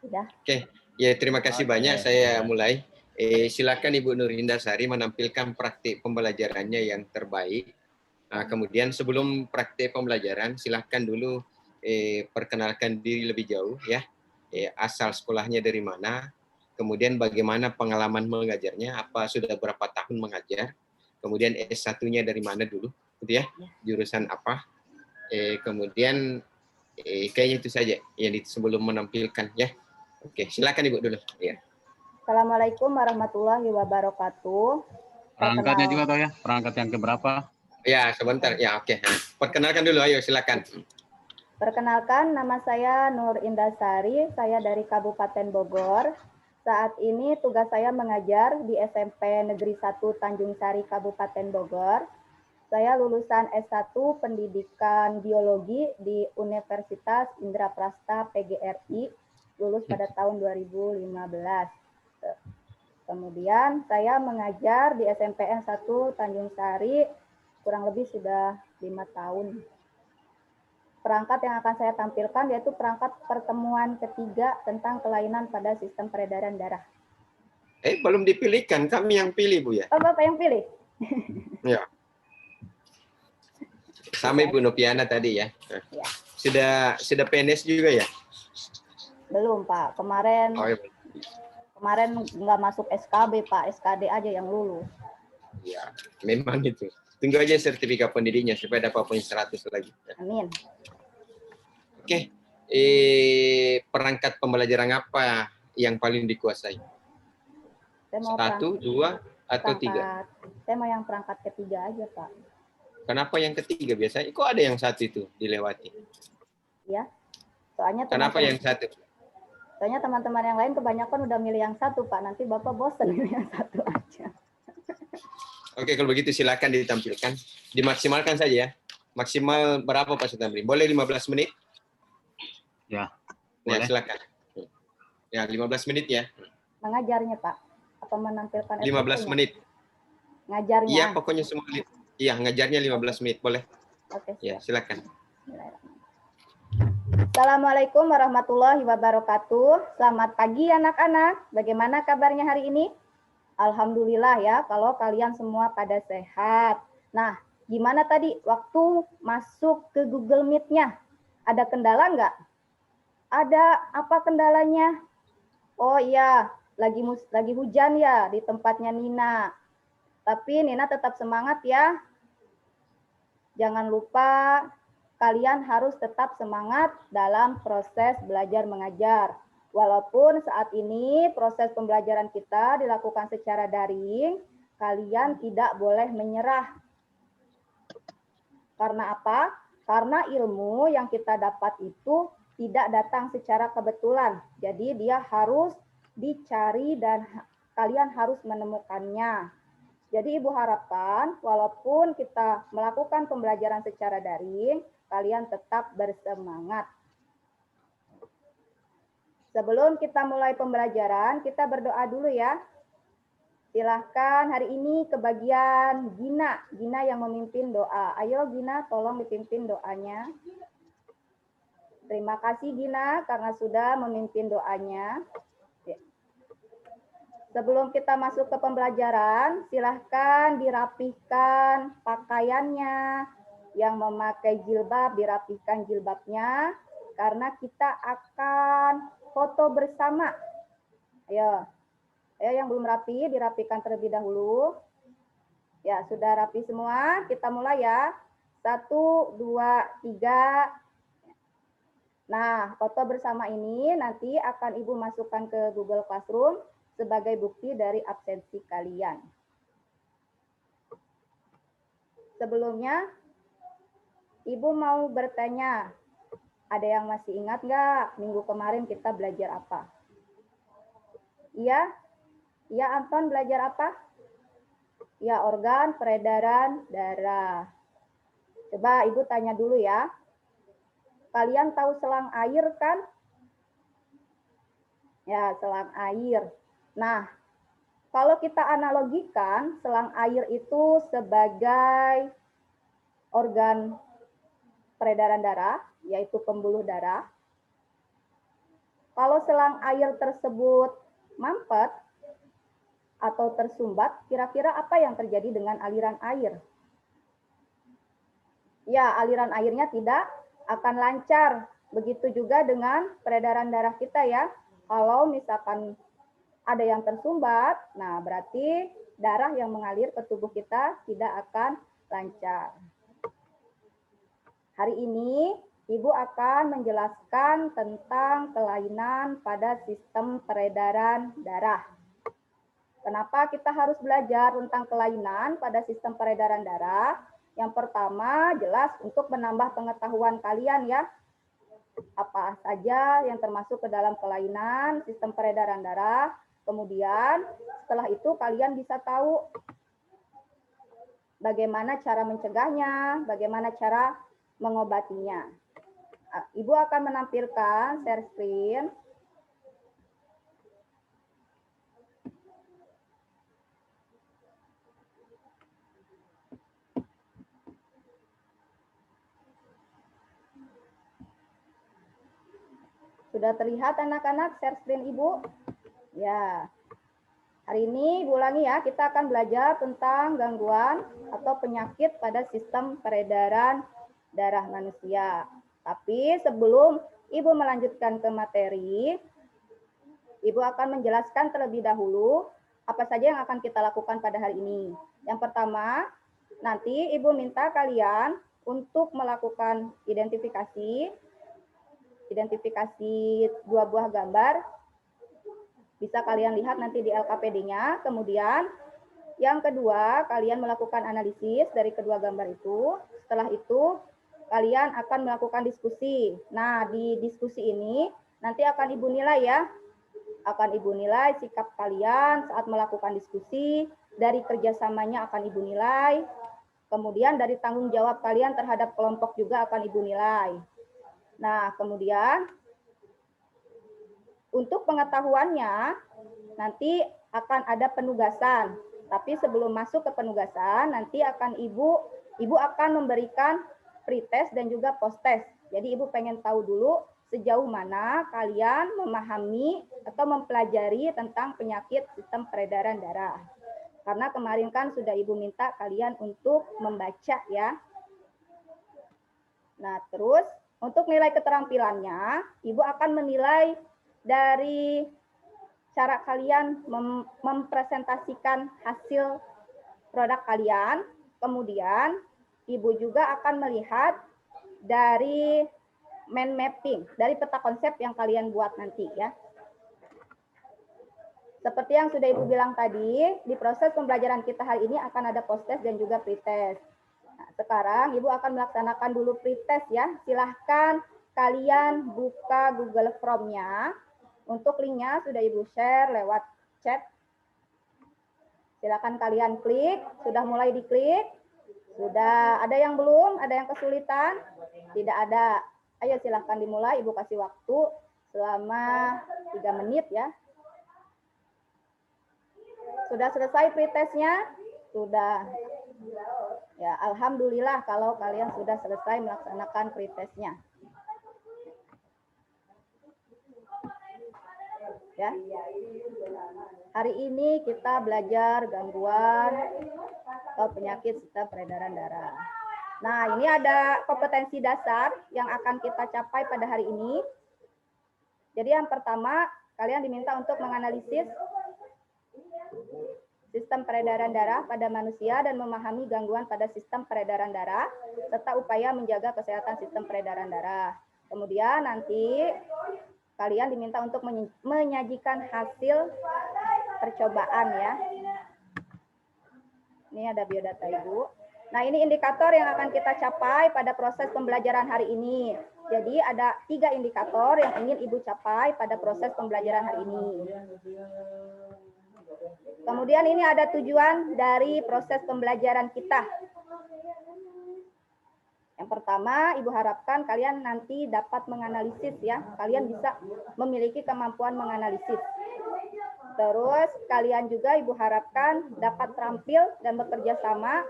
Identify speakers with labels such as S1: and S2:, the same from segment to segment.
S1: Sudah.
S2: Oke, ya terima kasih banyak. Saya mulai. Silakan Ibu Nurindasari menampilkan praktik pembelajarannya yang terbaik. Kemudian sebelum praktik pembelajaran, silakan dulu perkenalkan diri lebih jauh ya. Asal sekolahnya dari mana, kemudian bagaimana pengalaman mengajarnya, apa sudah berapa tahun mengajar, kemudian S1-nya dari mana dulu, gitu ya, jurusan apa. Kemudian kayaknya itu saja yang sebelum menampilkan ya. Oke, silakan Ibu dulu. Ya.
S1: Assalamualaikum warahmatullahi wabarakatuh.
S3: Perangkatnya juga toh ya, perangkat yang keberapa?
S2: Ya, sebentar. Ya, oke. Perkenalkan dulu, ayo silakan.
S1: Perkenalkan, nama saya Nur Indasari, saya dari Kabupaten Bogor. Saat ini tugas saya mengajar di SMP Negeri 1 Tanjung Sari, Kabupaten Bogor. Saya lulusan S1 Pendidikan Biologi di Universitas Indraprasta PGRI, lulus pada tahun 2015. Kemudian saya mengajar di SMPN 1 Tanjung Sari kurang lebih sudah 5 tahun. Perangkat yang akan saya tampilkan yaitu perangkat pertemuan ketiga tentang kelainan pada sistem peredaran darah.
S2: Belum dipilihkan, kami yang pilih Bu ya.
S1: Oh, Bapak yang pilih?
S2: Ya. Sama Ibu Nopiana tadi ya. Ya. Sudah PNS juga ya?
S1: Belum Pak, kemarin nggak masuk SKB Pak, SKD aja yang lulus.
S2: Ya, memang itu. Tunggu aja sertifikat pendidiknya supaya dapat poin 100 lagi.
S1: Amin.
S2: Oke, perangkat pembelajaran apa yang paling dikuasai? Satu, dua, atau tiga?
S1: Saya mau yang perangkat ketiga aja Pak.
S2: Kenapa yang ketiga biasanya? Kok ada yang satu itu dilewati?
S1: Ya, soalnya
S2: kenapa yang satu?
S1: Soalnya teman-teman yang lain kebanyakan udah milih yang satu Pak, nanti Bapak bosan milih yang satu aja.
S2: Oke, kalau begitu silakan ditampilkan. Dimaksimalkan saja ya. Maksimal berapa Pak Sutamri? Boleh 15 menit?
S3: Ya,
S2: boleh.
S3: Ya,
S2: silakan. Ya, 15 menit ya.
S1: Mengajarnya Pak? Apa menampilkan
S2: 15 menit.
S1: Ngajarnya?
S2: Iya, pokoknya semua. Iya, ngajarnya 15 menit, boleh.
S1: Oke,
S2: ya, silakan.
S1: Assalamualaikum warahmatullahi wabarakatuh. Selamat pagi anak-anak. Bagaimana kabarnya hari ini? Alhamdulillah ya, kalau kalian semua pada sehat. Nah, gimana tadi waktu masuk ke Google Meet-nya? Ada kendala nggak? Ada apa kendalanya? Oh iya, lagi hujan ya di tempatnya Nina. Tapi Nina tetap semangat ya. Jangan lupa kalian harus tetap semangat dalam proses belajar mengajar. Walaupun saat ini proses pembelajaran kita dilakukan secara daring, kalian tidak boleh menyerah. Karena apa? Karena ilmu yang kita dapat itu tidak datang secara kebetulan. Jadi dia harus dicari dan kalian harus menemukannya. Jadi Ibu harapkan walaupun kita melakukan pembelajaran secara daring, kalian tetap bersemangat. Sebelum kita mulai pembelajaran, kita berdoa dulu ya. Silahkan hari ini ke bagian Gina. Gina yang memimpin doa. Ayo Gina, tolong dipimpin doanya. Terima kasih Gina karena sudah memimpin doanya. Sebelum kita masuk ke pembelajaran, silahkan dirapihkan pakaiannya. Yang memakai jilbab, dirapihkan jilbabnya. Karena kita akan foto bersama. Ayo yang belum rapi, dirapihkan terlebih dahulu. Ya, sudah rapi semua. Kita mulai ya. 1, 2, 3. Nah, foto bersama ini nanti akan Ibu masukkan ke Google Classroom sebagai bukti dari absensi kalian. Sebelumnya, Ibu mau bertanya, ada yang masih ingat nggak minggu kemarin kita belajar apa? Iya? Iya Anton, belajar apa? Ya, organ peredaran darah. Coba Ibu tanya dulu ya. Kalian tahu selang air kan? Ya, selang air. Nah, kalau kita analogikan, selang air itu sebagai organ peredaran darah, yaitu pembuluh darah. Kalau selang air tersebut mampet atau tersumbat, kira-kira apa yang terjadi dengan aliran air? Ya, aliran airnya tidak akan lancar. Begitu juga dengan peredaran darah kita ya. Kalau misalkan ada yang tersumbat, nah berarti darah yang mengalir ke tubuh kita tidak akan lancar. Hari ini Ibu akan menjelaskan tentang kelainan pada sistem peredaran darah. Kenapa kita harus belajar tentang kelainan pada sistem peredaran darah? Yang pertama, jelas untuk menambah pengetahuan kalian ya. Apa saja yang termasuk ke dalam kelainan sistem peredaran darah. Kemudian setelah itu kalian bisa tahu bagaimana cara mencegahnya, bagaimana cara mengobatinya. Ibu akan menampilkan share screen. Sudah terlihat anak-anak share screen Ibu? Ya. Hari ini Ibu ulangi ya, kita akan belajar tentang gangguan atau penyakit pada sistem peredaran darah manusia. Tapi sebelum Ibu melanjutkan ke materi, Ibu akan menjelaskan terlebih dahulu apa saja yang akan kita lakukan pada hari ini. Yang pertama, nanti Ibu minta kalian untuk melakukan identifikasi dua buah gambar. Bisa kalian lihat nanti di LKPD-nya. Kemudian yang kedua, kalian melakukan analisis dari kedua gambar itu. Setelah itu, kalian akan melakukan diskusi. Nah, di diskusi ini nanti akan Ibu nilai ya. Akan Ibu nilai sikap kalian saat melakukan diskusi. Dari kerjasamanya akan Ibu nilai. Kemudian dari tanggung jawab kalian terhadap kelompok juga akan Ibu nilai. Nah, kemudian untuk pengetahuannya, nanti akan ada penugasan. Tapi sebelum masuk ke penugasan, nanti akan Ibu akan memberikan pretest dan juga posttest. Jadi Ibu pengen tahu dulu sejauh mana kalian memahami atau mempelajari tentang penyakit sistem peredaran darah. Karena kemarin kan sudah Ibu minta kalian untuk membaca ya. Nah, terus untuk nilai keterampilannya, Ibu akan menilai dari cara kalian mempresentasikan hasil produk kalian. Kemudian Ibu juga akan melihat dari mind mapping, dari peta konsep yang kalian buat nanti ya. Seperti yang sudah Ibu bilang tadi, di proses pembelajaran kita hari ini akan ada post-test dan juga pre-test. Nah, sekarang Ibu akan melaksanakan dulu pre-test ya. Silahkan kalian buka Google Form-nya. Untuk linknya sudah Ibu share lewat chat. Silakan kalian klik. Sudah mulai diklik? Sudah ada yang belum? Ada yang kesulitan? Tidak ada. Ayo silahkan dimulai. Ibu kasih waktu selama 3 menit ya. Sudah selesai pretestnya? Sudah. Ya, alhamdulillah kalau kalian sudah selesai melaksanakan pretestnya. Ya. Hari ini kita belajar gangguan atau penyakit sistem peredaran darah. Nah, ini ada kompetensi dasar yang akan kita capai pada hari ini. Jadi yang pertama, kalian diminta untuk menganalisis sistem peredaran darah pada manusia dan memahami gangguan pada sistem peredaran darah serta upaya menjaga kesehatan sistem peredaran darah. Kemudian nanti kalian diminta untuk menyajikan hasil percobaan ya. Ini ada biodata Ibu. Nah, ini indikator yang akan kita capai pada proses pembelajaran hari ini. Jadi ada 3 indikator yang ingin Ibu capai pada proses pembelajaran hari ini. Kemudian ini ada tujuan dari proses pembelajaran kita. Yang pertama, Ibu harapkan kalian nanti dapat menganalisis ya. Kalian bisa memiliki kemampuan menganalisis. Terus kalian juga Ibu harapkan dapat terampil dan bekerja sama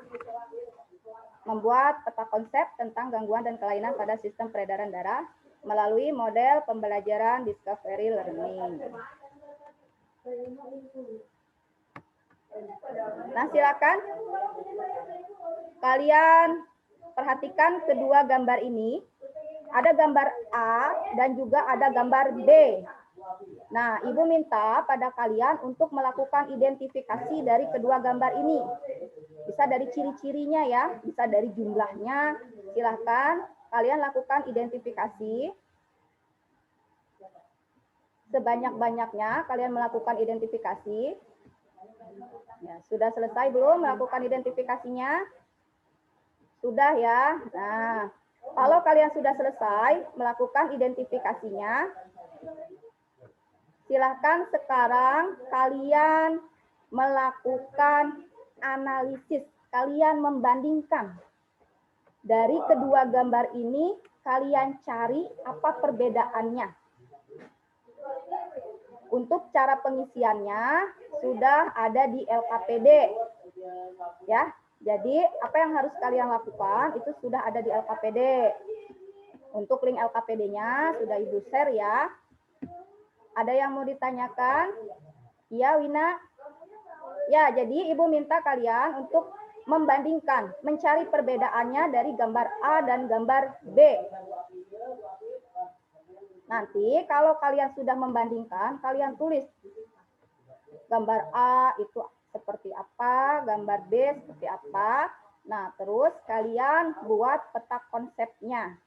S1: membuat peta konsep tentang gangguan dan kelainan pada sistem peredaran darah melalui model pembelajaran discovery learning. Nah, silakan kalian perhatikan kedua gambar ini. Ada gambar A dan juga ada gambar B. Nah, Ibu minta pada kalian untuk melakukan identifikasi dari kedua gambar ini. Bisa dari ciri-cirinya ya, bisa dari jumlahnya. Silahkan kalian lakukan identifikasi. Sebanyak-banyaknya kalian melakukan identifikasi. Ya, sudah selesai belum melakukan identifikasinya? Sudah ya. Nah, kalau kalian sudah selesai melakukan identifikasinya, silahkan sekarang kalian melakukan analisis. Kalian membandingkan. Dari kedua gambar ini, kalian cari apa perbedaannya. Untuk cara pengisiannya sudah ada di LKPD. Ya, jadi apa yang harus kalian lakukan itu sudah ada di LKPD. Untuk link LKPD-nya sudah Ibu share ya. Ada yang mau ditanyakan? Iya, Wina? Ya, jadi Ibu minta kalian untuk membandingkan, mencari perbedaannya dari gambar A dan gambar B. Nanti kalau kalian sudah membandingkan, kalian tulis gambar A itu seperti apa, gambar B seperti apa. Nah, terus kalian buat peta konsepnya.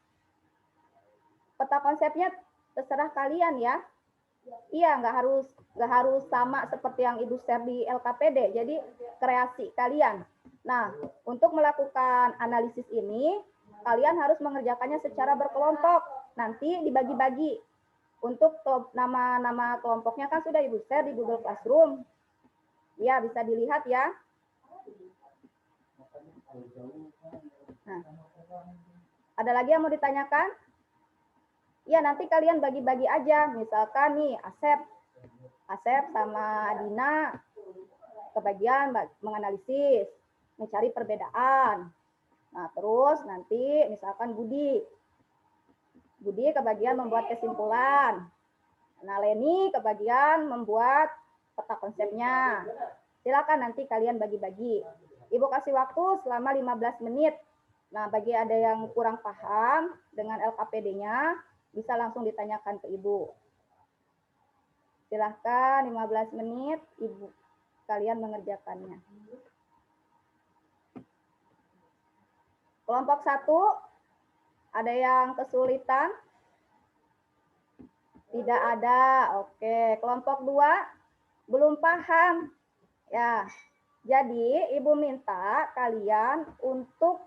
S1: Peta konsepnya terserah kalian ya. Iya, nggak harus sama seperti yang Ibu share di LKPD. Jadi kreasi kalian. Nah, untuk melakukan analisis ini, kalian harus mengerjakannya secara berkelompok. Nanti dibagi-bagi. Untuk nama-nama kelompoknya kan sudah Ibu share di Google Classroom. Ya, bisa dilihat ya. Nah, ada lagi yang mau ditanyakan? Ya, nanti kalian bagi-bagi aja. Misalkan nih, Asep sama Dina kebagian menganalisis, mencari perbedaan. Nah, terus nanti misalkan Budi kebagian membuat kesimpulan. Nah, Leni kebagian membuat peta konsepnya. Silakan nanti kalian bagi-bagi. Ibu kasih waktu selama 15 menit. Nah, bagi ada yang kurang paham dengan LKPD-nya, bisa langsung ditanyakan ke Ibu. Silahkan 15 menit Ibu kalian mengerjakannya. Kelompok 1, ada yang kesulitan? Tidak ada. Oke, kelompok 2 belum paham. Ya. Jadi, Ibu minta kalian untuk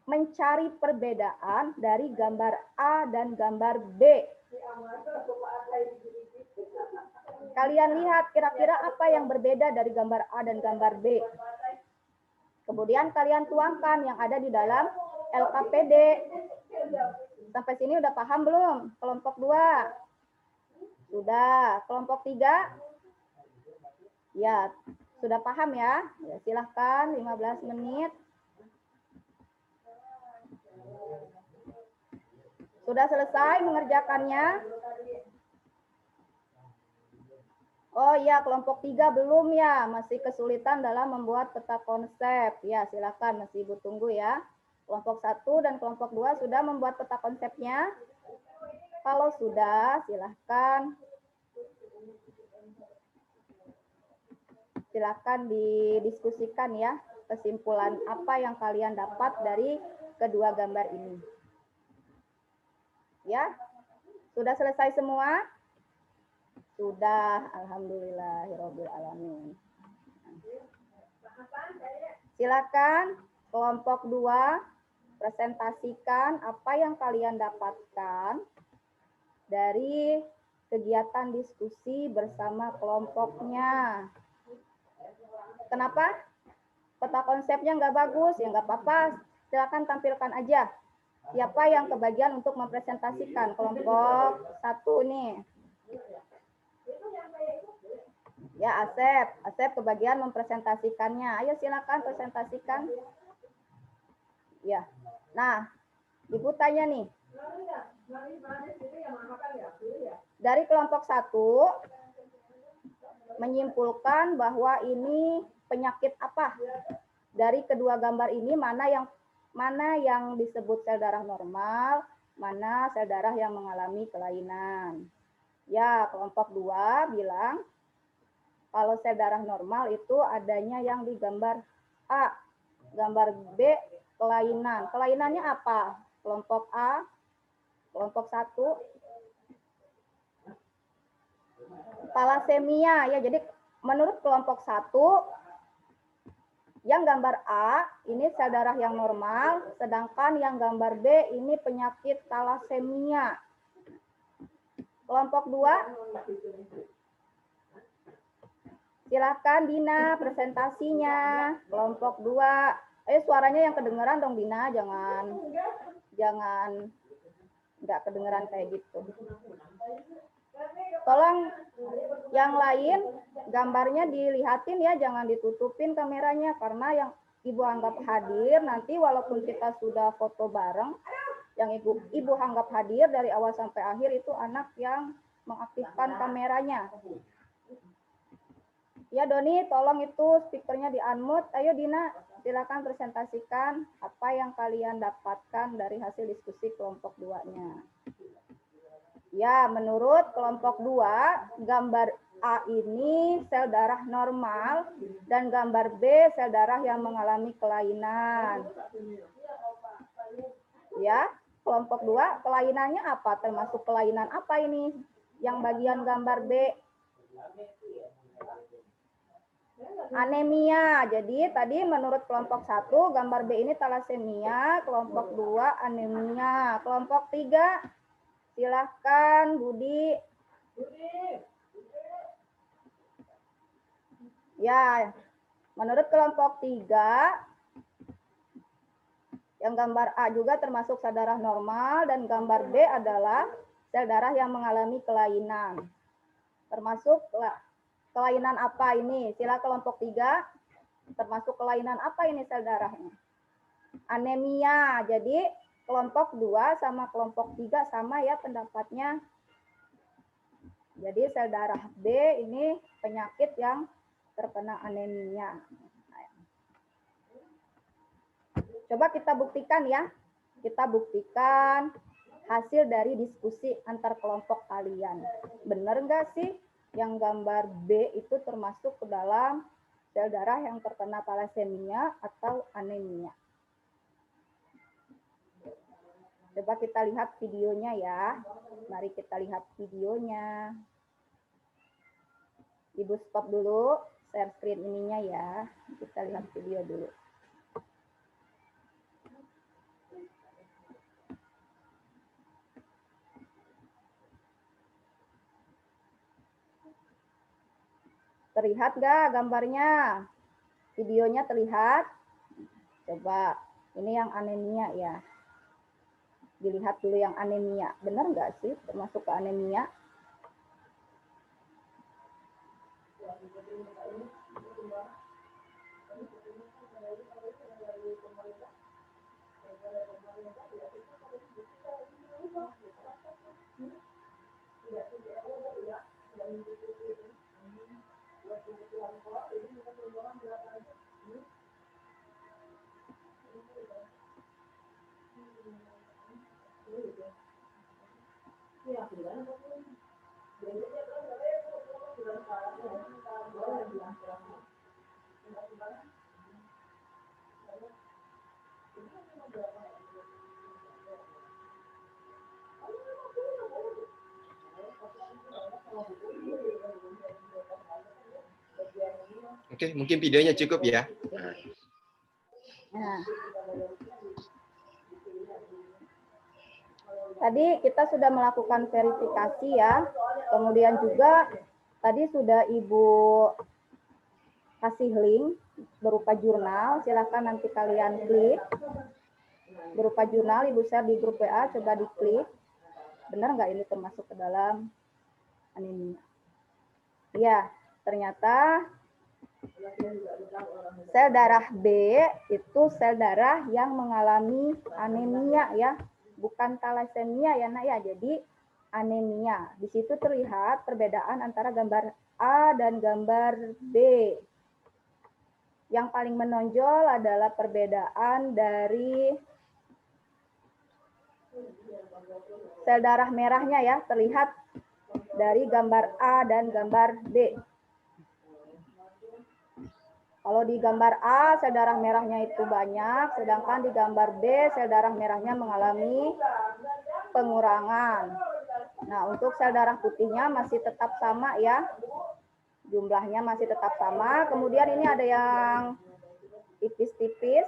S1: mencari perbedaan dari gambar A dan gambar B. Kalian lihat kira-kira apa yang berbeda dari gambar A dan gambar B. Kemudian kalian tuangkan yang ada di dalam LKPD. Sampai sini udah paham belum? Kelompok 2. Sudah. Kelompok 3? Ya, sudah paham ya? Ya, silahkan 15 menit. Sudah selesai mengerjakannya? Oh iya, kelompok 3 belum ya, masih kesulitan dalam membuat peta konsep. Ya, silakan, masih Ibu tunggu ya. Kelompok 1 dan kelompok 2 sudah membuat peta konsepnya? Kalau sudah, silahkan didiskusikan ya, kesimpulan apa yang kalian dapat dari kedua gambar ini. Ya, sudah selesai semua? Sudah, alhamdulillahirabbil alamin. Silakan kelompok 2 presentasikan apa yang kalian dapatkan dari kegiatan diskusi bersama kelompoknya. Kenapa? Peta konsepnya nggak bagus, ya nggak apa-apa. Silakan tampilkan aja. Siapa yang kebagian untuk mempresentasikan? Kelompok 1 nih. Ya, Asep kebagian mempresentasikannya. Ayo silakan presentasikan. Ya. Nah, Ibu tanya nih, Dari kelompok 1 menyimpulkan bahwa ini penyakit apa? Dari kedua gambar ini mana yang disebut sel darah normal, mana sel darah yang mengalami kelainan. Ya, kelompok 2 bilang kalau sel darah normal itu adanya yang di gambar A, gambar B kelainan. Kelainannya apa? Kelompok A, kelompok 1 talasemia ya. Jadi menurut kelompok 1 yang gambar A ini sel darah yang normal, sedangkan yang gambar B ini penyakit talasemia. Kelompok 2, silakan Dina presentasinya. Kelompok 2, suaranya yang kedengeran dong Dina, jangan nggak kedengeran kayak gitu. Tolong yang lain gambarnya dilihatin ya, jangan ditutupin kameranya karena yang Ibu anggap hadir nanti walaupun kita sudah foto bareng, yang Ibu anggap hadir dari awal sampai akhir itu anak yang mengaktifkan kameranya. Ya Doni, tolong itu speakernya di-unmute. Ayo Dina, silakan presentasikan apa yang kalian dapatkan dari hasil diskusi kelompok 2-nya. Ya, menurut kelompok 2, gambar A ini sel darah normal dan gambar B sel darah yang mengalami kelainan. Ya, kelompok 2 kelainannya apa? Termasuk kelainan apa ini? Yang bagian gambar B. Anemia. Jadi tadi menurut kelompok 1 gambar B ini talasemia, kelompok 2 anemia. Kelompok 3 silahkan Budi. Ya, menurut kelompok 3 yang gambar A juga termasuk sel darah normal dan gambar B adalah sel darah yang mengalami kelainan. Termasuk kelainan apa ini? Sila kelompok 3 termasuk kelainan apa ini sel darahnya? Anemia. Jadi kelompok 2 sama kelompok 3 sama ya pendapatnya. Jadi sel darah B ini penyakit yang terkena anemia. Coba kita buktikan ya. Kita buktikan hasil dari diskusi antar kelompok kalian. Benar nggak sih yang gambar B itu termasuk ke dalam sel darah yang terkena talasemia atau anemia? Coba kita lihat videonya ya. Mari kita lihat videonya. Ibu stop dulu, share screen ininya ya. Kita lihat video dulu. Terlihat nggak gambarnya? Videonya terlihat? Coba, ini yang anemia ya. Dilihat dulu yang anemia. Benar nggak sih termasuk ke anemia?
S2: Oke, mungkin videonya cukup ya.
S1: Nah. Tadi kita sudah melakukan verifikasi ya. Kemudian juga tadi sudah Ibu kasih link berupa jurnal. Silakan nanti kalian klik. Berupa jurnal Ibu share di grup WA, coba diklik. Benar nggak ini termasuk ke dalam anemia? Ya, ternyata sel darah B itu sel darah yang mengalami anemia ya. bukan thalassemia ya nak ya, jadi anemia. Di situ terlihat perbedaan antara gambar A dan gambar B. Yang paling menonjol adalah perbedaan dari sel darah merahnya ya, terlihat dari gambar A dan gambar B. Kalau di gambar A, sel darah merahnya itu banyak, sedangkan di gambar B, sel darah merahnya mengalami pengurangan. Nah, untuk sel darah putihnya masih tetap sama ya, jumlahnya masih tetap sama. Kemudian ini ada yang tipis-tipis,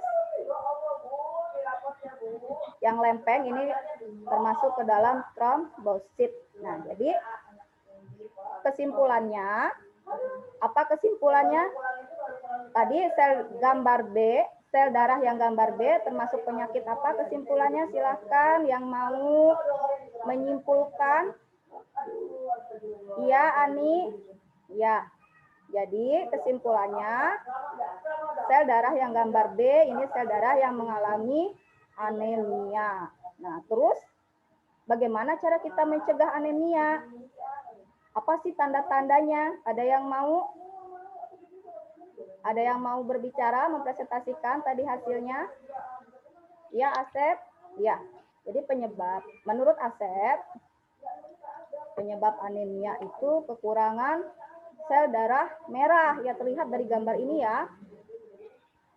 S1: yang lempeng, ini termasuk ke dalam trombosit. Nah, jadi kesimpulannya, apa kesimpulannya? Tadi sel gambar B, sel darah yang gambar B termasuk penyakit apa? Kesimpulannya silahkan yang mau menyimpulkan. Iya, Ani? Ya. Jadi kesimpulannya sel darah yang gambar B ini sel darah yang mengalami anemia. Nah, terus bagaimana cara kita mencegah anemia? Apa sih tanda-tandanya? Ada yang mau? Ada yang mau berbicara, mempresentasikan tadi hasilnya? Ya, Asep? Ya. Jadi penyebab, menurut Asep, penyebab anemia itu kekurangan sel darah merah. Ya, terlihat dari gambar ini ya.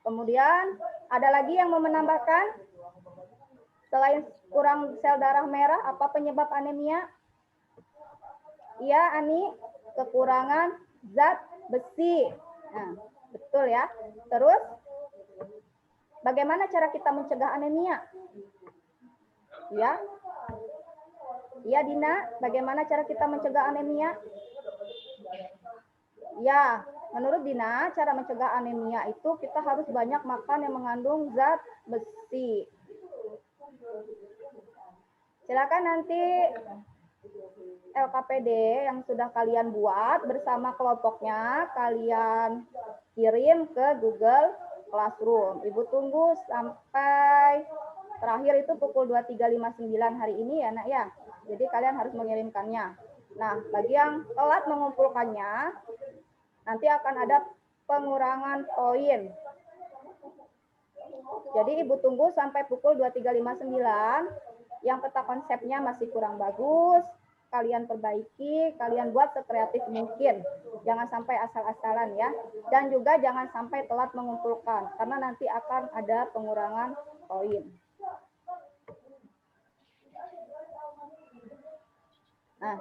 S1: Kemudian, ada lagi yang mau menambahkan? Selain kurang sel darah merah, apa penyebab anemia? Iya, Ani, kekurangan zat besi. Nah, betul ya. Terus, bagaimana cara kita mencegah anemia? Ya, iya Dina, bagaimana cara kita mencegah anemia? Ya, menurut Dina, cara mencegah anemia itu kita harus banyak makan yang mengandung zat besi. Silakan nanti LKPD yang sudah kalian buat bersama kelompoknya, kalian kirim ke Google Classroom. Ibu tunggu sampai terakhir itu pukul 23.59 hari ini ya nak ya. Jadi kalian harus mengirimkannya. Nah, bagi yang telat mengumpulkannya, nanti akan ada pengurangan poin. Jadi ibu tunggu sampai pukul 23.59. Yang peta konsepnya masih kurang bagus, kalian perbaiki, kalian buat sekreatif mungkin. Jangan sampai asal-asalan ya. Dan juga jangan sampai telat mengumpulkan, karena nanti akan ada pengurangan poin. Nah,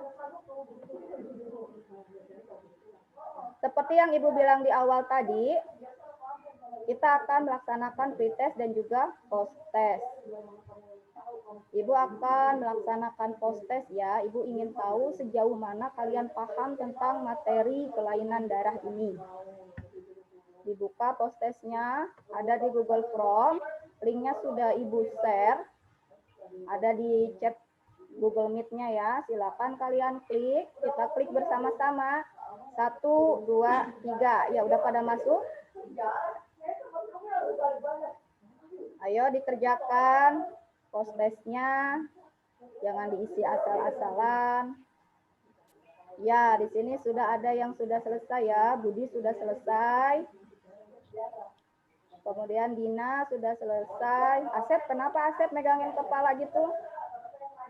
S1: seperti yang Ibu bilang di awal tadi, kita akan melaksanakan pretest dan juga post-test. Ibu akan melaksanakan post-test ya. Ibu ingin tahu sejauh mana kalian paham tentang materi kelainan darah ini. Dibuka post-testnya, ada di Google Form. Linknya sudah Ibu share. Ada di chat Google Meet-nya ya. Silakan kalian klik. Kita klik bersama-sama. 1, 2, 3. Ya, udah pada masuk? Ayo dikerjakan post-testnya, jangan diisi asal-asalan. Ya, di sini sudah ada yang sudah selesai ya. Budi sudah selesai. Kemudian Dina sudah selesai. Asep, kenapa Asep megangin kepala gitu?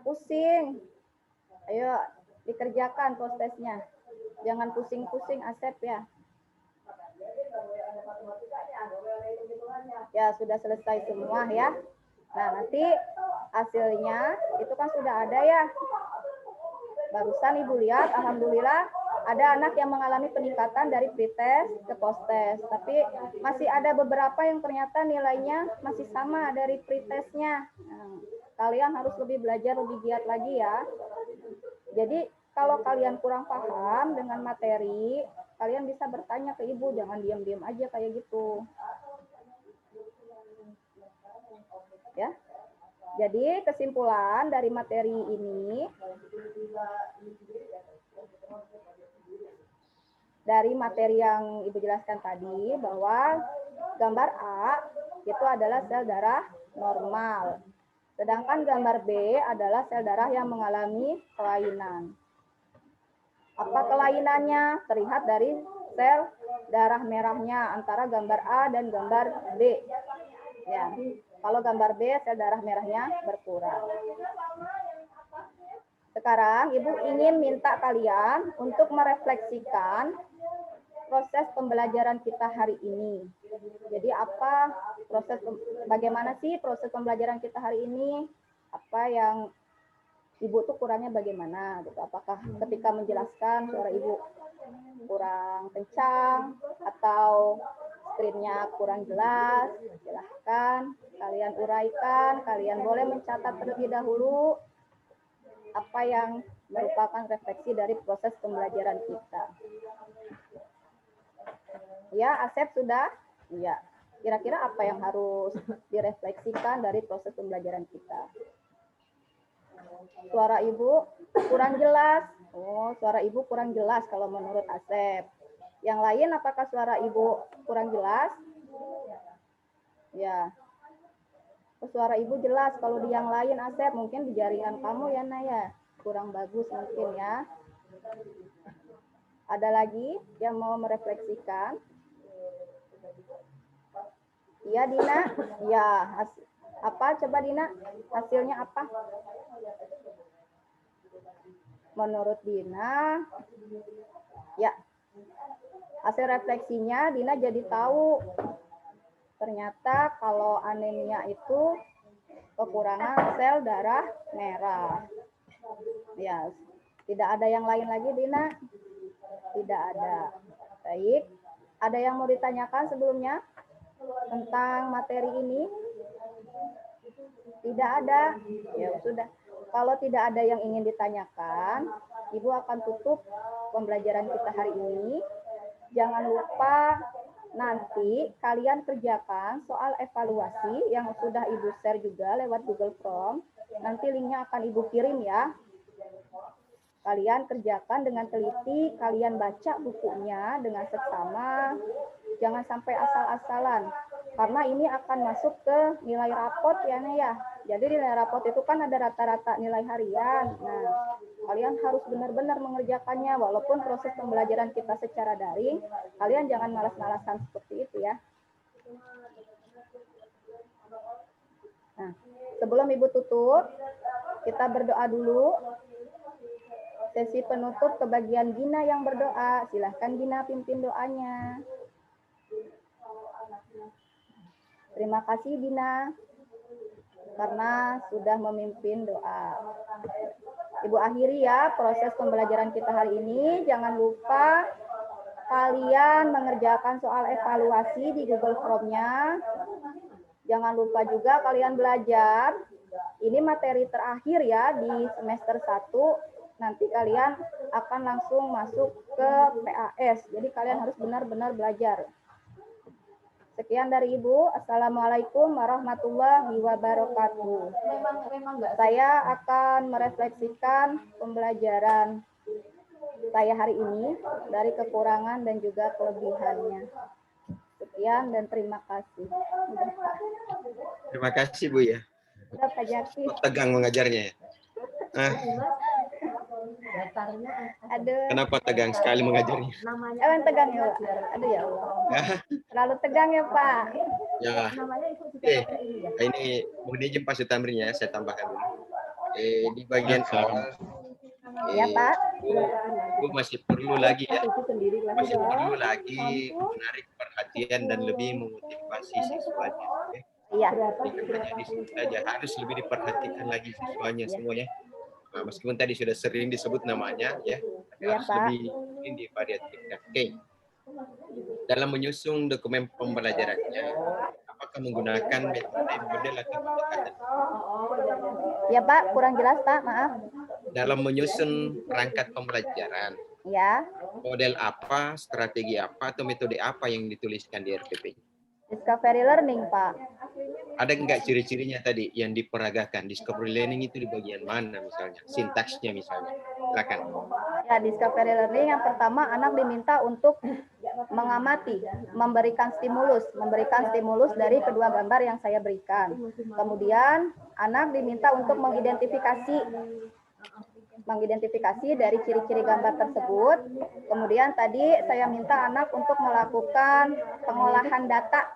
S1: Pusing. Ayo dikerjakan post-testnya. Jangan pusing-pusing Asep ya. Ya, sudah selesai semua ya. Nah, nanti hasilnya itu kan sudah ada ya. Barusan Ibu lihat, alhamdulillah ada anak yang mengalami peningkatan dari pretest ke post-test. Tapi masih ada beberapa yang ternyata nilainya masih sama dari pretestnya. Nah, kalian harus lebih belajar, lebih giat lagi ya. Jadi kalau kalian kurang paham dengan materi, kalian bisa bertanya ke Ibu, jangan diam-diam aja kayak gitu. Ya. Jadi kesimpulan dari materi ini, dari materi yang Ibu jelaskan tadi, bahwa gambar A itu adalah sel darah normal. Sedangkan gambar B adalah sel darah yang mengalami kelainan. Apa kelainannya? Terlihat dari sel darah merahnya antara gambar A dan gambar B. Ya, kalau gambar B sel darah merahnya berkurang. Sekarang Ibu ingin minta kalian untuk merefleksikan proses pembelajaran kita hari ini. Jadi bagaimana sih proses pembelajaran kita hari ini? Apa yang Ibu tuh kurangnya bagaimana gitu? Apakah ketika menjelaskan suara Ibu kurang kencang atau screen-nya kurang jelas? Silahkan kalian uraikan, kalian boleh mencatat terlebih dahulu apa yang merupakan refleksi dari proses pembelajaran kita. Ya, Asep sudah? Iya. Kira-kira apa yang harus direfleksikan dari proses pembelajaran kita? Suara Ibu kurang jelas. Oh, suara Ibu kurang jelas kalau menurut Asep. Yang lain apakah suara Ibu kurang jelas? Ya. Suara Ibu jelas. Kalau di yang lain Asep, mungkin di jaringan kamu ya Naya. Kurang bagus mungkin ya. Ada lagi yang mau merefleksikan? Iya Dina? Ya. Apa coba Dina? Hasilnya apa? Menurut Dina, ya, hasil refleksinya Dina jadi tahu ternyata kalau anemia itu kekurangan sel darah merah. Ya, tidak ada yang lain lagi Dina? Tidak ada. Baik, ada yang mau ditanyakan sebelumnya tentang materi ini? Tidak ada. Ya sudah. Kalau tidak ada yang ingin ditanyakan, Ibu akan tutup pembelajaran kita hari ini. Jangan lupa nanti kalian kerjakan soal evaluasi yang sudah Ibu share juga lewat Google Form. Nanti linknya akan Ibu kirim ya. Kalian kerjakan dengan teliti, kalian baca bukunya dengan seksama. Jangan sampai asal-asalan. Karena ini akan masuk ke nilai rapot ya Nek ya. Jadi di nilai rapot itu kan ada rata-rata nilai harian. Nah, kalian harus benar-benar mengerjakannya walaupun proses pembelajaran kita secara daring. Kalian jangan malas-malasan seperti itu ya. Nah, sebelum Ibu tutup, kita berdoa dulu. Sesi penutup ke bagian Gina yang berdoa. Silahkan Gina pimpin doanya. Terima kasih Dina karena sudah memimpin doa. Ibu akhiri ya proses pembelajaran kita hari ini. Jangan lupa kalian mengerjakan soal evaluasi di Google Form-nya. Jangan lupa juga kalian belajar. Ini materi terakhir ya di semester 1. Nanti kalian akan langsung masuk ke PAS. Jadi kalian harus benar-benar belajar. Sekian dari Ibu. Assalamualaikum warahmatullahi wabarakatuh. Saya akan merefleksikan pembelajaran saya hari ini dari kekurangan dan juga kelebihannya. Sekian dan terima kasih.
S2: Terima kasih Bu ya.
S1: Sudah Pak Jaki.
S2: Tegang mengajarnya ya.
S1: Aduh.
S2: Kenapa tegang sekali mengajarnya?
S1: Emang tegang ya Pak? Aduh ya Allah. Terlalu tegang ya Pak.
S2: Ya. Ini mohon izin Pak Sutamrin ya, saya tambahkan dulu. Di bagian awal.
S1: Ya Pak.
S2: Bu masih perlu lagi ya. Masih perlu lagi menarik perhatian dan lebih memotivasi siswanya.
S1: Iya.
S2: Hanya di situ saja harus lebih diperhatikan lagi siswanya semuanya. Nah, meskipun tadi sudah sering disebut namanya ya, tapi harus lebih diperhatikan. Oke. Dalam menyusun dokumen pembelajarannya, apakah menggunakan metode model atau pendekatan?
S1: Ya Pak, kurang jelas Pak, maaf.
S2: Dalam menyusun perangkat pembelajaran,
S1: ya,
S2: model apa, strategi apa, atau metode apa yang dituliskan di RPP?
S1: Discovery learning Pak.
S2: Ada enggak ciri-cirinya tadi yang diperagakan? Discovery learning itu di bagian mana misalnya? Sintaksnya misalnya. Silakan.
S1: Ya, discovery learning yang pertama anak diminta untuk mengamati, memberikan stimulus dari kedua gambar yang saya berikan. Kemudian anak diminta untuk mengidentifikasi dari ciri-ciri gambar tersebut. Kemudian tadi saya minta anak untuk melakukan pengolahan data.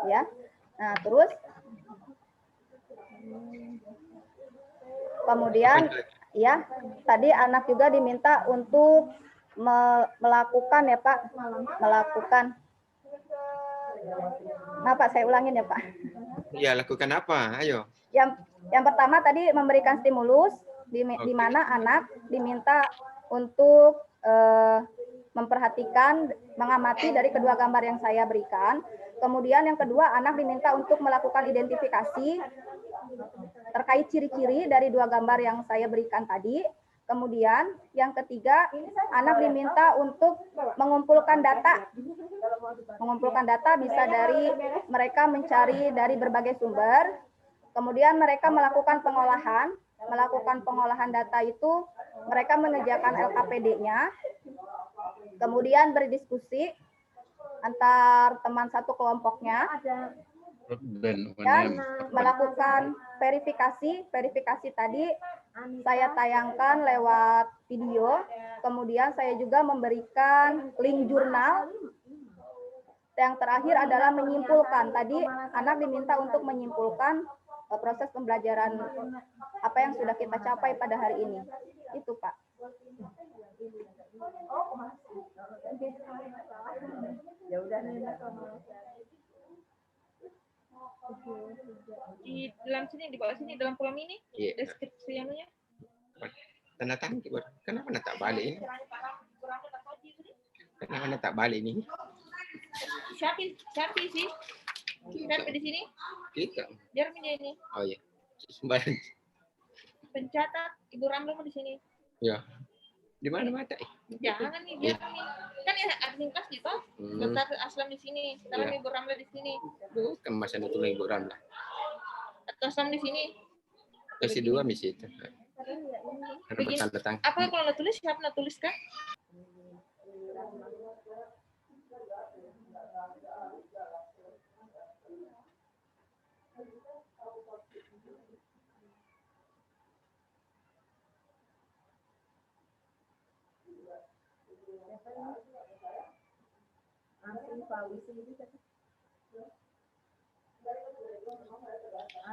S1: Ya. Nah, terus kemudian ya, tadi anak juga diminta untuk melakukan ya Pak, nah Pak, saya ulangin ya Pak.
S2: Iya, lakukan apa? Ayo.
S1: Yang pertama tadi memberikan stimulus di mana anak diminta untuk memperhatikan, mengamati dari kedua gambar yang saya berikan. Kemudian yang kedua, anak diminta untuk melakukan identifikasi terkait ciri-ciri dari dua gambar yang saya berikan tadi. Kemudian yang ketiga, anak diminta untuk mengumpulkan data. Mengumpulkan data bisa dari mereka mencari dari berbagai sumber. Kemudian mereka melakukan pengolahan. Melakukan pengolahan data itu mereka mengerjakan LKPD-nya. Kemudian berdiskusi antar teman satu kelompoknya. Dan melakukan verifikasi. Verifikasi tadi saya tayangkan lewat video. Kemudian saya juga memberikan link jurnal. Yang terakhir adalah menyimpulkan. Tadi anak diminta untuk menyimpulkan proses pembelajaran apa yang sudah kita capai pada hari ini. Itu Pak. Ya udah.
S4: Di dalam sini, di bawah sini, dalam kolom ini, deskripsi anunya.
S2: Tanda tangan, kenapa tak balik ini? Kenapa tak balik ini?
S4: Siapa sih? Siapa di sini?
S2: Kita.
S4: Biar ini.
S2: Oh iya. Sembarang.
S4: Pencatat Ibu Ramlo di sini.
S2: Ya. Di mana mata?
S4: Jangan nih, biar nih. Kan ya admin kelas gitu. Dr. Aslam di sini, sekarang Ibu Ramla di sini.
S2: Kan masa itu Ibu Ramla.
S4: Atau Aslam di sini.
S2: Masih dua misi itu.
S4: Apa kalau lo tulis, siapa lo tulis kan?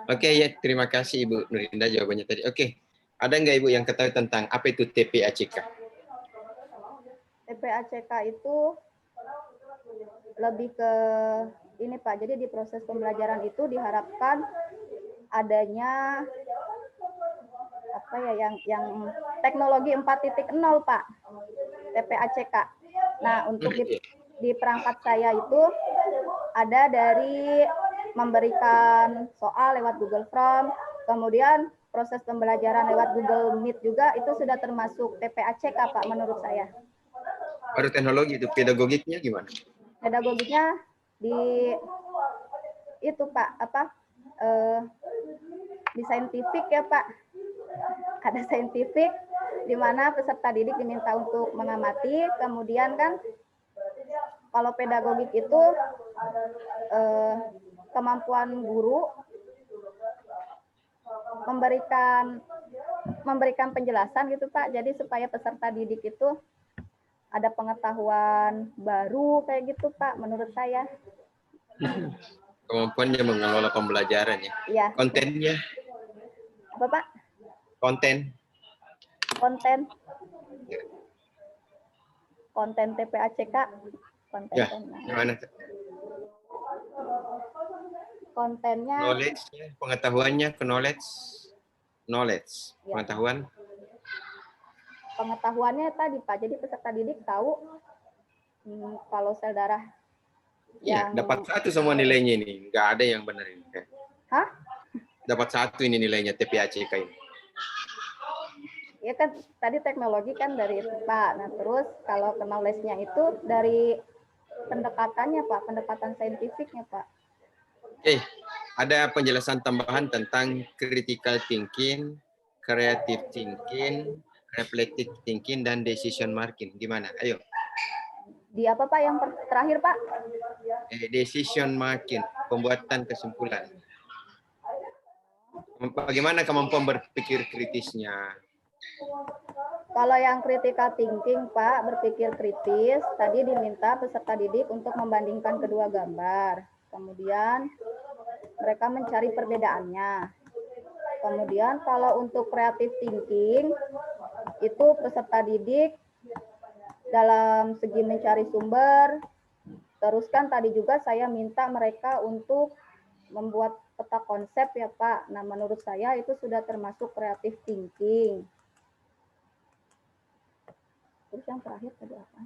S2: Oke, ya, terima kasih Ibu Nurinda jawabannya tadi. Oke, ada nggak Ibu yang ketahui tentang apa itu TPACK?
S1: TPACK itu lebih ke ini Pak, jadi di proses pembelajaran itu diharapkan adanya apa ya yang teknologi 4.0 Pak, TPACK. Nah, untuk di perangkat saya itu ada dari memberikan soal lewat Google Form, kemudian proses pembelajaran lewat Google Meet juga itu sudah termasuk TPACK Pak menurut saya.
S2: Baru teknologi itu, pedagogiknya gimana?
S1: Pedagogiknya di itu Pak, di saintifik ya Pak. Ada saintifik di mana peserta didik diminta untuk mengamati, kemudian kan kalau pedagogik itu kemampuan guru memberikan penjelasan gitu Pak. Jadi supaya peserta didik itu ada pengetahuan baru kayak gitu Pak menurut saya.
S2: Kemampuannya mengelola pembelajarannya.
S1: Iya.
S2: Kontennya?
S1: Apa Pak?
S2: Konten.
S1: Konten TPACK. Konten.
S2: Ya, gimana?
S1: Kontennya.
S2: Knowledge-nya, pengetahuannya, knowledge, ya. Pengetahuan.
S1: Pengetahuannya tadi Pak, jadi peserta didik tahu kalau sel darah.
S2: Ya, dapat 1 semua nilainya ini, nggak ada yang benar ini.
S1: Hah?
S2: Dapat 1 ini nilainya TPACK ini.
S1: Ya kan tadi teknologi kan dari itu Pak. Nah terus kalau knowledge-nya itu dari pendekatannya Pak, pendekatan saintifiknya Pak.
S2: Oke, ada penjelasan tambahan tentang critical thinking, creative thinking, reflective thinking, dan decision making. Gimana? Ayo.
S1: Di apa Pak yang terakhir Pak?
S2: Decision making. pembuatan kesimpulan. Bagaimana kemampuan berpikir kritisnya?
S1: Kalau yang critical thinking, Pak, berpikir kritis, tadi diminta peserta didik untuk membandingkan kedua gambar. Kemudian mereka mencari perbedaannya. Kemudian kalau untuk creative thinking, itu peserta didik dalam segi mencari sumber. Terus kan tadi juga saya minta mereka untuk membuat peta konsep ya Pak. Nah menurut saya itu sudah termasuk creative thinking. Terus yang terakhir tadi apa?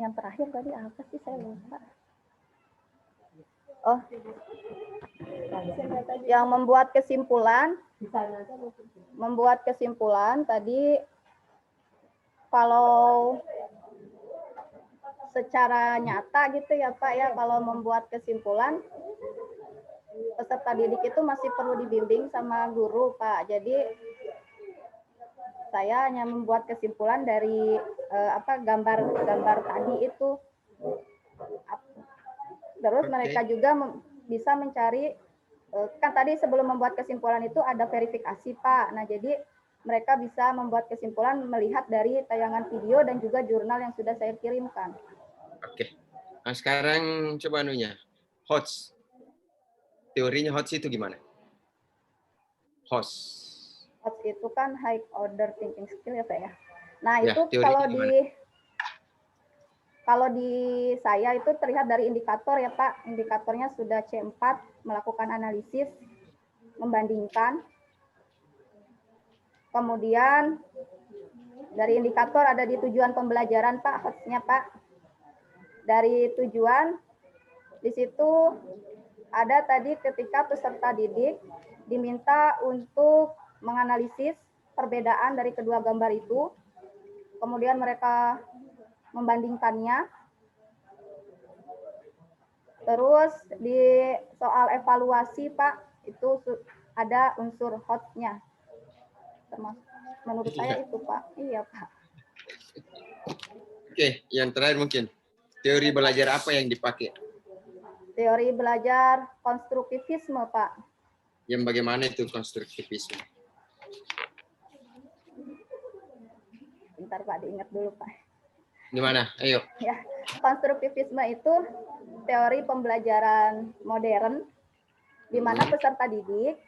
S1: Yang terakhir tadi apa sih, saya lupa. Oh, yang membuat kesimpulan tadi kalau secara nyata gitu ya Pak ya, kalau membuat kesimpulan peserta didik itu masih perlu dibimbing sama guru Pak. Jadi saya hanya membuat kesimpulan dari gambar tadi itu. Terus mereka juga bisa mencari, kan tadi sebelum membuat kesimpulan itu ada verifikasi Pak. Nah jadi mereka bisa membuat kesimpulan melihat dari tayangan video dan juga jurnal yang sudah saya kirimkan.
S2: Oke. Nah, sekarang coba anunya. HOTS. Teorinya HOTS itu gimana? HOTS.
S1: HOTS itu kan high order thinking skill ya Pak ya. Nah
S2: Ya,
S1: itu kalau di saya itu terlihat dari indikator ya Pak. Indikatornya sudah C4, melakukan analisis, membandingkan. Kemudian dari indikator ada di tujuan pembelajaran Pak, HOTS-nya Pak. Dari tujuan, di situ ada tadi ketika peserta didik diminta untuk menganalisis perbedaan dari kedua gambar itu, kemudian mereka membandingkannya. Terus di soal evaluasi Pak, itu ada unsur HOTS-nya. Termasuk menurut saya itu Pak. Iya Pak.
S2: Oke, yang terakhir mungkin. Teori belajar apa yang dipakai?
S1: Teori belajar konstruktivisme, Pak.
S2: Yang bagaimana itu konstruktivisme?
S1: Bentar Pak, diingat dulu Pak.
S2: Gimana? Ayo.
S1: Ya, konstruktivisme itu teori pembelajaran modern di mana peserta didik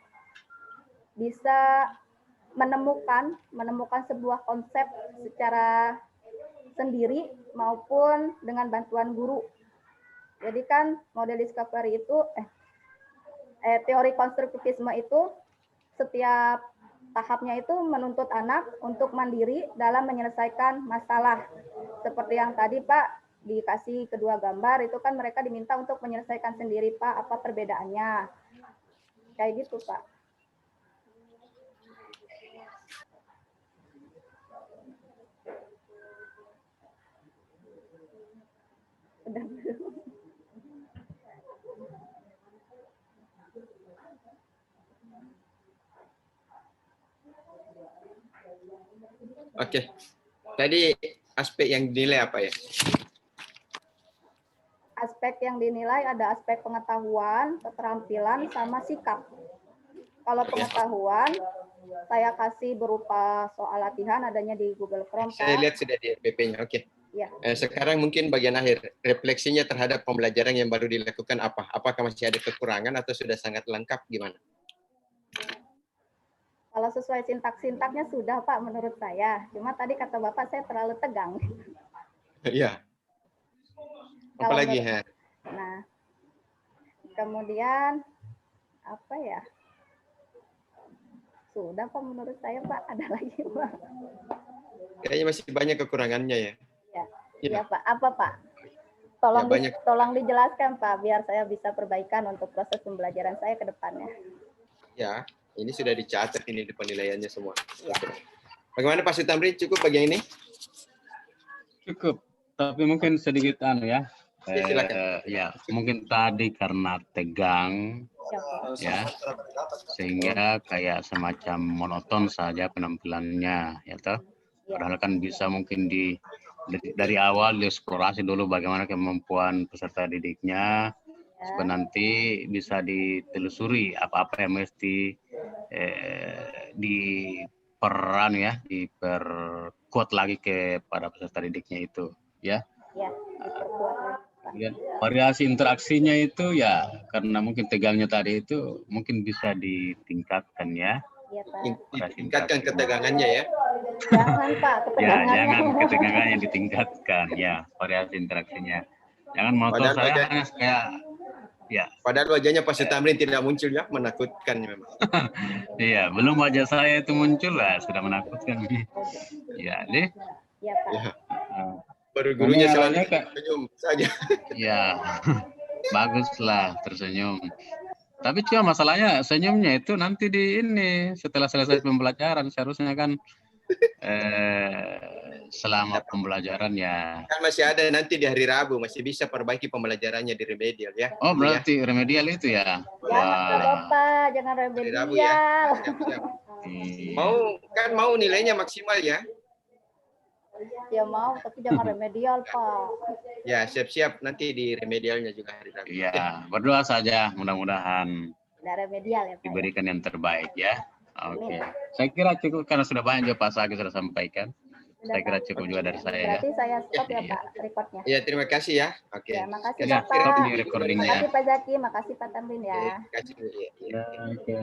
S1: bisa menemukan sebuah konsep secara sendiri maupun dengan bantuan guru. Jadi kan model discovery itu teori konstruktivisme itu setiap tahapnya itu menuntut anak untuk mandiri dalam menyelesaikan masalah. Seperti yang tadi Pak dikasih kedua gambar itu kan mereka diminta untuk menyelesaikan sendiri Pak, apa perbedaannya. Kayak gitu Pak. Udah belum?
S2: Oke. Tadi aspek yang dinilai apa ya?
S1: Aspek yang dinilai ada aspek pengetahuan, keterampilan, sama sikap. Kalau pengetahuan, saya kasih berupa soal latihan adanya di Google Chrome.
S2: Saya lihat sudah di RPP-nya. Oke.
S1: Ya.
S2: Sekarang mungkin bagian akhir, refleksinya terhadap pembelajaran yang baru dilakukan apa? Apakah masih ada kekurangan atau sudah sangat lengkap? Gimana?
S1: Kalau sesuai sintak-sintaknya sudah Pak menurut saya. Cuma tadi kata Bapak saya terlalu tegang.
S2: Iya. Apalagi ya?
S1: Nah, kemudian apa ya? Sudah Pak menurut saya Pak, ada lagi Pak.
S2: Kayaknya masih banyak kekurangannya ya.
S1: Iya Pak, apa Pak? Tolong dijelaskan Pak, biar saya bisa perbaikan untuk proses pembelajaran saya ke depannya.
S2: Ya, ini sudah dicatat ini di penilaiannya semua.
S1: Ya.
S2: Bagaimana Pak Sutamri, cukup bagian ini?
S3: Cukup, tapi mungkin sedikit ya.
S2: Silakan.
S3: Ya, mungkin tadi karena tegang, ya, sehingga kayak semacam monoton saja penampilannya, ya toh. Padahal kan bisa mungkin dari awal dieksplorasi dulu bagaimana kemampuan peserta didiknya, supaya nanti bisa ditelusuri apa-apa yang mesti diperkuat lagi kepada peserta didiknya itu, ya.
S1: Ya, diperkuat lagi, Pak.
S3: Ya, variasi interaksinya itu ya karena mungkin tegangnya tadi itu mungkin bisa ditingkatkan ya.
S1: Iya, Pak.
S2: Ditingkatkan ketegangannya ya.
S1: Jangan, Pak,
S3: Ya,
S1: ketegangannya.
S3: jangan ketegangannya ditingkatkan ya, variasi interaksinya. Jangan motor
S2: Padahal
S3: saya
S2: wajah-
S3: hanya kayak ya,
S2: Padahal wajahnya Pak Setamrin tidak muncul ya, menakutkan memang.
S3: iya, belum wajah saya itu muncul lah, sudah menakutkan. Ya, deh.
S1: Iya, Pak.
S2: Ya,
S3: Uh,
S2: baru gurunya
S3: Ini
S2: selalu
S3: arahnya ke-
S2: senyum saja.
S3: ya, baguslah tersenyum. Tapi cuma masalahnya senyumnya itu nanti di ini setelah selesai pembelajaran seharusnya kan selama pembelajaran ya.
S2: Kan masih ada nanti di hari Rabu, masih bisa perbaiki pembelajarannya di remedial ya.
S3: Oh, berarti remedial itu ya.
S1: Jangan, Pak, Bapak, jangan
S2: Hari Rabu ya.
S1: remedial.
S2: Siap-siap.
S3: Iya.
S2: Mau nilainya maksimal ya.
S1: Ya mau, tapi jangan remedial, Pak.
S2: Ya, siap-siap nanti di remedialnya juga hari Rabu.
S3: Iya, berdoa saja mudah-mudahan
S1: Udah remedial ya, Pak.
S3: diberikan yang terbaik ya. Oke. Saya kira cukup karena sudah banyak juga Pak Sagi sudah sampaikan.
S1: Udah,
S3: Saya kira
S1: Pak.
S3: cukup juga dari saya ya.
S1: Berarti saya stop ya,
S3: Iya.
S1: Pak, recordnya.
S2: Ya, terima kasih ya. Oke.
S1: Ya, makasih,
S3: Ya,
S1: Bapak.
S3: stop nih recordingnya.
S1: Makasih, Pak Zaki. Makasih, Pak Tamrin ya.
S2: Terima kasih. Bu. Iya, iya.
S3: Ya, oke.